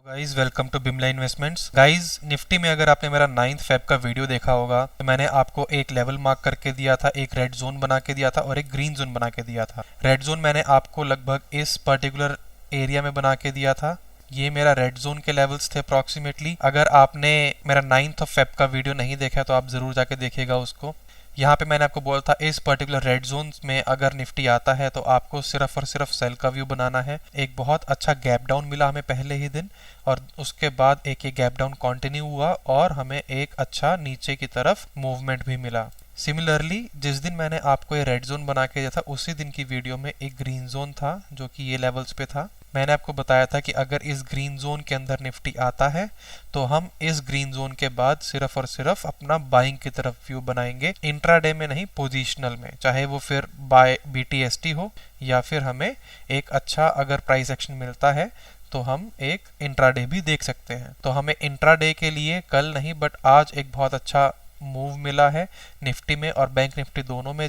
Guys welcome to Bimla investments. Guys Nifty में अगर आपने मेरा 9 फेब का वीडियो देखा होगा तो मैंने आपको एक लेवल मार्क करके दिया था, एक रेड जोन बना के दिया था और एक ग्रीन जोन बना के दिया था। रेड जोन मैंने आपको लगभग इस पर्टिकुलर एरिया में बना के दिया था। ये मेरा रेड जोन के लेवल्स थे अप्रॉक्सीमेटली। अगर आपने मेरा 9 फेब का वीडियो नहीं देखा तो आप जरूर जाके देखिएगा उसको। यहाँ पे मैंने आपको बोला था इस पर्टिकुलर रेड जोन में अगर निफ्टी आता है तो आपको सिर्फ और सिर्फ सेल का व्यू बनाना है। एक बहुत अच्छा गैप डाउन मिला हमें पहले ही दिन और उसके बाद एक ये गैप डाउन कंटिन्यू हुआ और हमें एक अच्छा नीचे की तरफ मूवमेंट भी मिला। सिमिलरली जिस दिन मैंने आपको ये रेड जोन बना के दिया था उसी दिन की वीडियो में एक ग्रीन जोन था जो कि ये लेवल्स पे था। मैंने आपको बताया था कि अगर इस ग्रीन जोन के अंदर निफ्टी आता है तो हम इस ग्रीन जोन के बाद सिर्फ और सिर्फ अपना बाइंग की तरफ व्यू बनाएंगे, इंट्राडे में नहीं, पोजीशनल में, चाहे वो फिर बाय BTST हो या फिर हमें एक अच्छा अगर प्राइस एक्शन मिलता है तो हम एक इंट्राडे भी देख सकते हैं। तो हमें इंट्राडे के लिए कल नहीं बट आज एक बहुत अच्छा मूव मिला है निफ्टी में और बैंक निफ्टी दोनों में,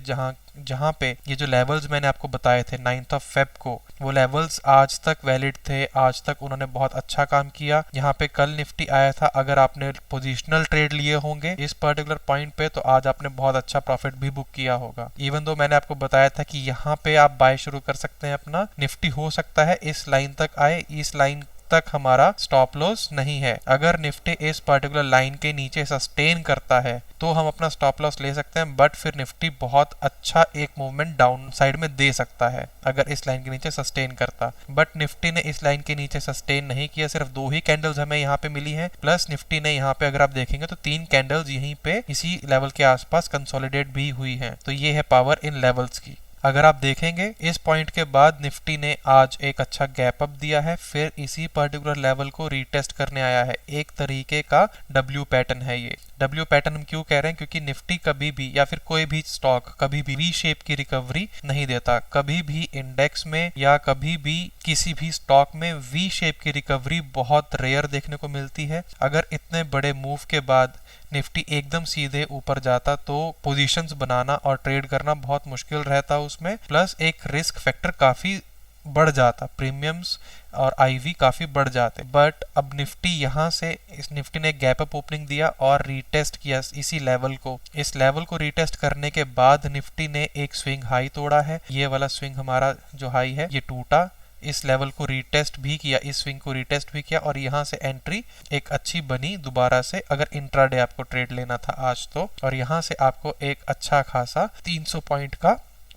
जहां पे ये जो लेवल्स मैंने आपको बताए थे 9 फेब को, वो लेवल्स आज तक वैलिड थे। आज तक उन्होंने बहुत अच्छा काम किया। यहाँ पे कल निफ्टी आया था, अगर आपने पोजीशनल ट्रेड लिए होंगे इस पर्टिकुलर पॉइंट पे तो आज आपने बहुत अच्छा प्रॉफिट भी बुक किया होगा। इवन दो मैंने आपको बताया था कि यहाँ पे आप बाय शुरू कर सकते हैं अपना। निफ्टी हो सकता है इस लाइन तक आए, इस लाइन तक हमारा स्टॉप लॉस नहीं है। अगर निफ्टी इस पर्टिकुलर लाइन के नीचे सस्टेन करता है तो हम अपना स्टॉप लॉस ले सकते हैं, बट फिर निफ्टी बहुत अच्छा एक मूवमेंट डाउन साइड में दे सकता है अगर इस लाइन के नीचे सस्टेन करता। बट निफ्टी ने इस लाइन के नीचे सस्टेन नहीं किया, सिर्फ 2 ही कैंडल्स हमें यहाँ पे मिली हैं। प्लस निफ्टी ने यहाँ पे अगर आप देखेंगे तो 3 कैंडल्स यहीं पे इसी लेवल के आसपास कंसोलिडेट भी हुई हैं। तो ये है पावर इन लेवल्स की। अगर आप देखेंगे इस पॉइंट के बाद निफ्टी ने आज एक अच्छा गैप अप दिया है, फिर इसी पर्टिकुलर लेवल को रीटेस्ट करने आया है। एक तरीके का W पैटर्न है ये। W पैटर्न हम क्यों कह रहे हैं? क्योंकि निफ्टी कभी भी या फिर कोई भी स्टॉक कभी भी वी शेप की रिकवरी नहीं देता। कभी भी इंडेक्स में या कभी भी किसी भी स्टॉक में वी शेप की रिकवरी बहुत रेयर देखने को मिलती है। अगर इतने बड़े मूव के बाद निफ्टी एकदम सीधे ऊपर जाता तो पोजीशंस बनाना और ट्रेड करना बहुत मुश्किल रहता उसमें, प्लस एक रिस्क फैक्टर काफी बढ़ जाता, प्रीमियम्स और IV काफी बढ़ जाते। बट अब निफ्टी यहाँ से इस निफ्टी ने गैप अप ओपनिंग दिया और रीटेस्ट किया इसी लेवल को। इस लेवल को रीटेस्ट करने के बाद निफ्टी ने एक स्विंग हाई तोड़ा है। ये वाला स्विंग हमारा जो हाई है ये टूटा, इस लेवल को रीटेस्ट भी किया, इस स्विंग को रीटेस्ट भी किया और यहाँ से एंट्री एक अच्छी बनी दोबारा से अगर इंट्राडे आपको ट्रेड लेना था आज तो। और यहाँ से आपको एक अच्छा खासा 300 पॉइंट का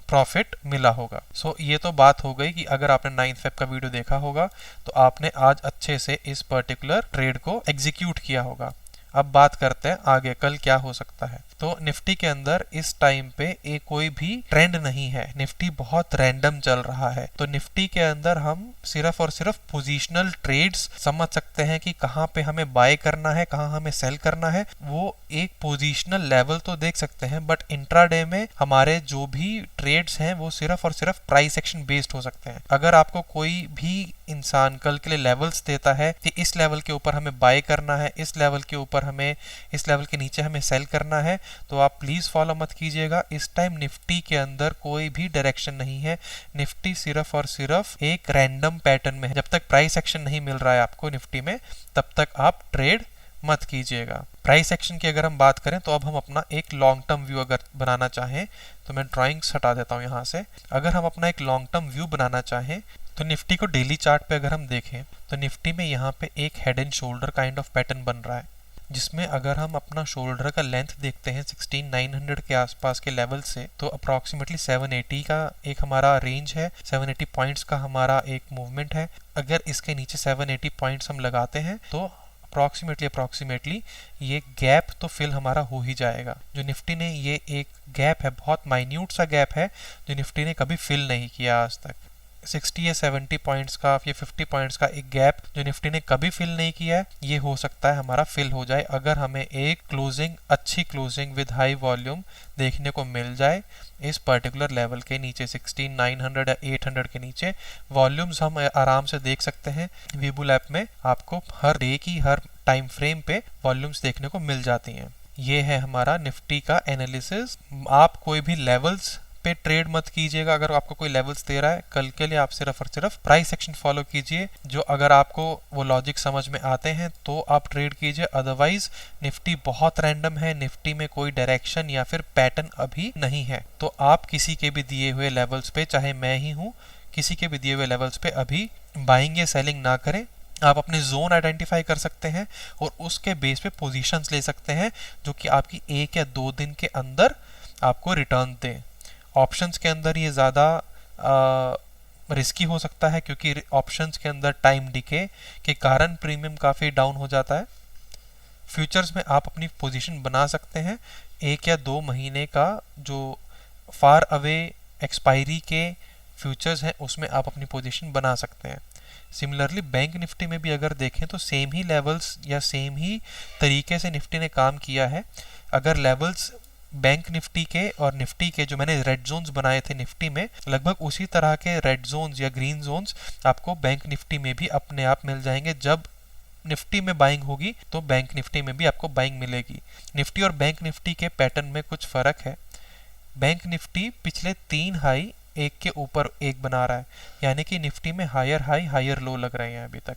प्रॉफिट मिला होगा। सो ये तो बात हो गई कि अगर आपने 9 फेब का वीडियो देखा होगा तो आपने आज अच्छे से इस पर्टिकुलर ट्रेड को एग्जीक्यूट किया होगा। अब बात करते हैं आगे कल क्या हो सकता है। तो निफ्टी के अंदर इस टाइम पे एक कोई भी ट्रेंड नहीं है, निफ्टी बहुत रैंडम चल रहा है। तो निफ्टी के अंदर हम सिर्फ और सिर्फ पोजीशनल ट्रेड्स समझ सकते हैं कि कहाँ पे हमें बाय करना है, कहाँ हमें सेल करना है। वो एक पोजीशनल लेवल तो देख सकते हैं, बट इंट्राडे में हमारे जो भी ट्रेड्स हैं वो सिर्फ और सिर्फ प्राइस एक्शन बेस्ड हो सकते हैं। अगर आपको कोई भी इंसान कल के लिए लेवल्स देता है कि इस लेवल के ऊपर हमें बाय करना है, इस लेवल के ऊपर हमें, इस लेवल के नीचे हमें सेल करना है, तो आप प्लीज फॉलो मत कीजिएगा। इस टाइम निफ्टी के अंदर कोई भी डायरेक्शन नहीं है। निफ्टी सिर्फ और सिर्फ एक रैंडम पैटर्न में है। जब तक प्राइस एक्शन नहीं मिल रहा है आपको निफ्टी में तब तक आप ट्रेड मत कीजिएगा। प्राइस एक्शन की अगर हम बात करें तो अब हम अपना एक लॉन्ग टर्म व्यू अगर बनाना चाहें तो मैं ड्राइंग्स हटा देता हूं यहाँ से। अगर हम अपना एक लॉन्ग टर्म व्यू बनाना चाहें तो निफ्टी को डेली चार्ट पे अगर हम देखें तो निफ्टी में यहाँ पे एक head and shoulder kind of pattern बन रहा है, जिसमें अगर हम अपना शोल्डर का लेंथ देखते हैं 16900 के आसपास के लेवल से तो अप्रॉक्सीमेटली 780 का एक हमारा रेंज है, 780 पॉइंट्स का हमारा एक मूवमेंट है। अगर इसके नीचे 780 पॉइंट्स हम लगाते हैं तो अप्रॉक्सीमेटली ये गैप तो फिल हमारा हो ही जाएगा। जो निफ्टी ने ये एक गैप है, बहुत माइन्यूट सा गैप है जो निफ्टी ने कभी फिल नहीं किया आज तक। 60 या 70 पॉइंट्स का या 50 पॉइंट्स का एक गैप जो निफ्टी ने कभी फिल नहीं किया है, ये हो सकता है हमारा फिल हो जाए अगर हमें एक क्लोजिंग, अच्छी क्लोजिंग विद हाई वॉल्यूम देखने को मिल जाए इस पर्टिकुलर लेवल के नीचे। 16900 या 800 के नीचे वॉल्यूम्स हम आराम से देख सकते हैं। वीबुल ऐप में आपको हर डे की हर टाइम फ्रेम पे वॉल्यूम्स देखने को मिल जाती हैं। ये है हमारा निफ्टी का एनालिसिस। आप कोई भी लेवल्स पे ट्रेड मत कीजिएगा अगर आपको कोई लेवल्स दे रहा है। कल के लिए आप सिर्फ और सिर्फ प्राइस सेक्शन फॉलो कीजिए, जो अगर आपको वो लॉजिक समझ में आते हैं तो आप ट्रेड कीजिए। अदरवाइज निफ्टी बहुत रैंडम है, निफ्टी में कोई डायरेक्शन या फिर पैटर्न अभी नहीं है। तो आप किसी के भी दिए हुए लेवल्स पे, चाहे मैं ही हूँ, किसी के भी दिए हुए लेवल्स पे अभी बाइंग या सेलिंग ना करें। आप अपने जोन आइडेंटिफाई कर सकते हैं और उसके बेस पे पोजीशंस ले सकते हैं जो कि आपकी 1 या 2 दिन के अंदर आपको रिटर्न दे। ऑप्शंस के अंदर ये ज़्यादा रिस्की हो सकता है क्योंकि ऑप्शंस के अंदर टाइम डिके के कारण प्रीमियम काफ़ी डाउन हो जाता है। फ्यूचर्स में आप अपनी पोजीशन बना सकते हैं 1 या 2 महीने का, जो फार अवे एक्सपायरी के फ्यूचर्स हैं उसमें आप अपनी पोजीशन बना सकते हैं। सिमिलरली बैंक निफ्टी में भी अगर देखें तो सेम ही लेवल्स या सेम ही तरीके से निफ्टी ने काम किया है। अगर लेवल्स बैंक निफ्टी के और निफ्टी के जो मैंने रेड जोन्स बनाए थे निफ्टी में, लगभग उसी तरह के रेड जोन्स या ग्रीन जोन्स आपको बैंक निफ्टी में भी अपने आप मिल जाएंगे। जब निफ्टी में बाइंग होगी तो बैंक निफ्टी में भी आपको बाइंग मिलेगी। निफ्टी और बैंक निफ्टी के पैटर्न में कुछ फर्क है। बैंक निफ्टी पिछले 3 हाई एक के ऊपर एक बना रहा है, यानी कि निफ्टी में हायर हाई हायर लो लग रहे हैं अभी तक।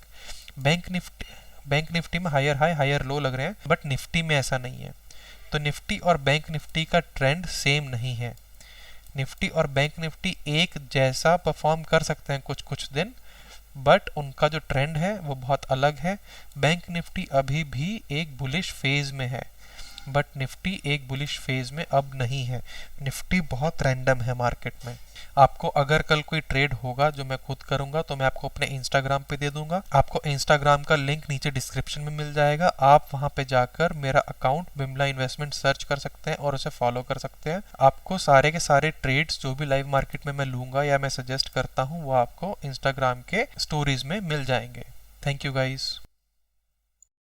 बैंक निफ्टी में हायर हाई हायर लो लग रहे हैं, बट निफ्टी में ऐसा नहीं है। तो निफ्टी और बैंक निफ्टी का ट्रेंड सेम नहीं है। निफ्टी और बैंक निफ्टी एक जैसा परफॉर्म कर सकते हैं कुछ कुछ दिन, बट उनका जो ट्रेंड है वो बहुत अलग है। बैंक निफ्टी अभी भी एक बुलिश फेज में है, बट निफ्टी एक बुलिश फेज में अब नहीं है। निफ्टी बहुत रैंडम है मार्केट में। आपको अगर कल कोई ट्रेड होगा जो मैं खुद करूंगा तो मैं आपको अपने इंस्टाग्राम पे दे दूंगा। आपको इंस्टाग्राम का लिंक नीचे डिस्क्रिप्शन में मिल जाएगा। आप वहां पे जाकर मेरा अकाउंट बिमला इन्वेस्टमेंट सर्च कर सकते हैं और उसे फॉलो कर सकते हैं। आपको सारे के सारे ट्रेड्स जो भी लाइव मार्केट में मैं लूंगा या मैं सजेस्ट करता हूँ वो आपको इंस्टाग्राम के स्टोरीज में मिल जाएंगे। Thank you guys.